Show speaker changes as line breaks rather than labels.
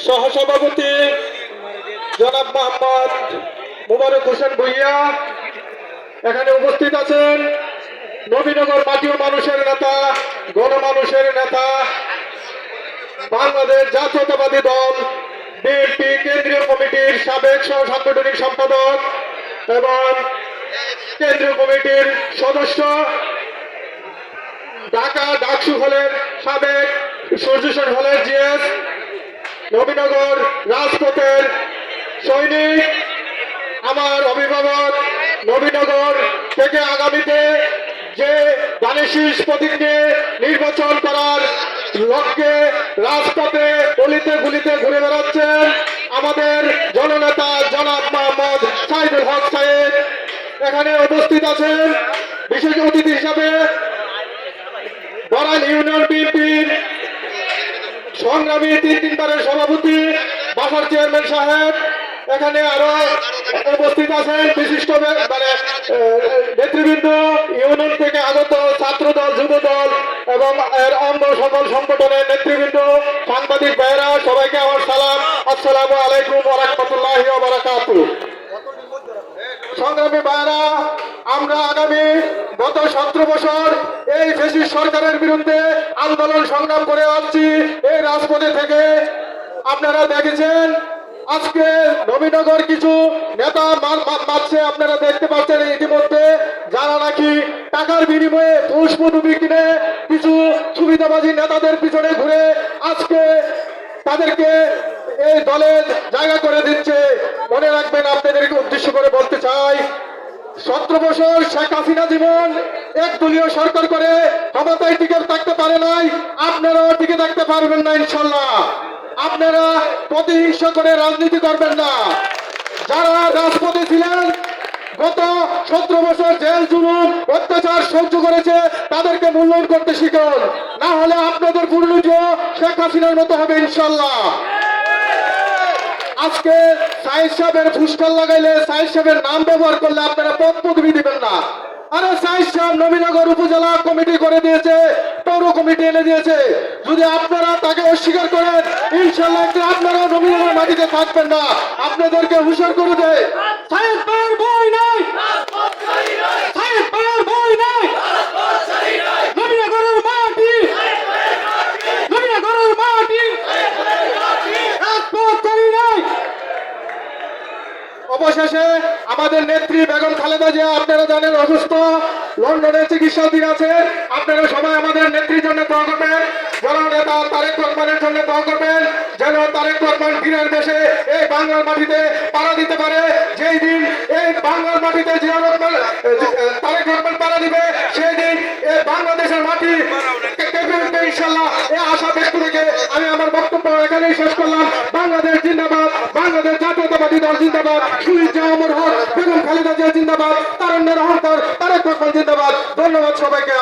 সহসভাপতি জনাব মোহাম্মদ মোবারক হোসেন ভুইয়া এখানে উপস্থিত আছেন। নবীনগর মাটি ও মানুষের নেতা, গণমানুষের নেতা, বাংলাদেশ জাতীয়তাবাদী দল বিএনপি কেন্দ্রীয় কমিটির সাবেক সহ সাংগঠনিক সম্পাদক এবং কেন্দ্রীয় কমিটির সদস্য, ঢাকা ডাকসু হলের সাবেক সূর্যসেন হলের জিএস, নবীনগর রাজপথের সৈনিক, আমার অভিভাবক, নবীনগর থেকে আগামীতে যে ধানের প্রতীক নিয়ে নির্বাচন করার লক্ষ্যে রাজপথে অলিতে গুলিতে ঘুরে বেড়াচ্ছেন আমাদের জননেতা জনাব মোহাম্মদ সাইদুল হক সাহেব এখানে উপস্থিত আছেন। বিশেষ অতিথি হিসাবে বড়াইল ইউনিয়ন বিএনপির সংগ্রামী তিনবারের সভাপতি বাসার চেয়ারম্যান সাহেব এখানে আরো উপস্থিত আছেন। বিশিষ্ট নেতৃবৃন্দ, ইউনিয়ন থেকে আগত ছাত্র দল, যুব দল এবং এর অঙ্গ সকল সংগঠনের নেতৃবৃন্দ, সাংবাদিক ভাইয়েরা, সবাইকে আমার সালাম, আসসালামু আলাইকুম ওয়া রাহমাতুল্লাহি ওয়া বারাকাতুহু। সংগ্রামী ভাইয়েরা, আমরা আগামী গত 17 বছর এই ফ্যাসিস্ট সরকারের বিরুদ্ধে আন্দোলন সংগ্রাম করে আসছি এই রাজপথে থেকে। আপনারা দেখেছেন আজকে নবীনগর কিছু নেতা মারছে, আপনারা দেখতে পাচ্ছেন ইতিমধ্যে, যারা নাকি টাকার বিনিময়ে পুষ্পদুবি কিনে কিছু সুবিধাবাদী নেতাদের পিছনে ঘুরে আজকে তাদেরকে এই দলে জায়গা করে দিচ্ছে। মনে রাখবেন, আপনাদেরকে উদ্দেশ্য করে বলতে চাই, 17 বছর শেখ হাসিনা জীবন একদলীয় সরকার করে ক্ষমতায় টিকে থাকতে পারে নাই, আপনারাও টিকে থাকতে পারবেন না ইনশাল্লাহ। আপনারা প্রতিহিংসা করে রাজনীতি করবেন না। যারা রাজপথে ছিলেন গত 17 বছর জেল জুলুম অত্যাচার সহ্য করেছে, তাদেরকে মূল্যায়ন করতে শিখুন, না হলে আপনাদের পরিণতিও শেখ হাসিনার মতো হবে ইনশাল্লাহ। আজকে সাইদ সাহেবের ফুসকাল লাগাইলে, সাইদ সাহেবের নাম ব্যবহার করলে আপনারা পদপদবি দিবেন না। আরে সাইদ সাহেব নবীনগর উপজেলা কমিটি করে দিয়েছে, পৌর কমিটি এনে দিয়েছে। যদি আপনারা তাকে অস্বীকার করেন, ইনশাল্লাহ আপনারাও নবীনগর মাটিতে থাকবেন না। আপনাদেরকে হুঁশিয়ার করে দেয়, সাইদ ভাইয়ের ভয় নাই, সাইদ ভাইয়ের ভয় নাই, নবীনগরের মাটি, নবীনগরের মাটি রাজপথ ছাড়ি নাই। অবশেষে আমাদের নেত্রী বেগম খালেদা জিয়া, আপনারা জানেন অসুস্থ, লন্ডনে চিকিৎসাধীন আছে। আপনারা সবাই আমাদের নেত্রীর জন্য দোয়া করবেন, জননেতা তারেক রহমানের জন্য দোয়া করবেন, যেন তারেক রহমান বীরের দেশে এই বাংলার মাটিতে পাড়া দিতে পারে। যেই দিন এই বাংলার মাটিতে জিয়া রহমান তারেক রহমান পাড়া দিবে, সেই দিন এই বাংলাদেশের মাটি ইনশাল্লাহ, এই আশা ব্যক্ত রেখে আমি আমার বক্তব্য এখানেই শেষ করলাম। বাংলাদেশ জিন্দাবাদ, বাংলাদেশ জাতীয়তাবাদী দল জিন্দাবাদ, শহীদ জিয়া হক, বেগম খালেদা জিয়া জিন্দাবাদ, তারেক রহমান জিন্দাবাদ। ধন্যবাদ সবাইকে।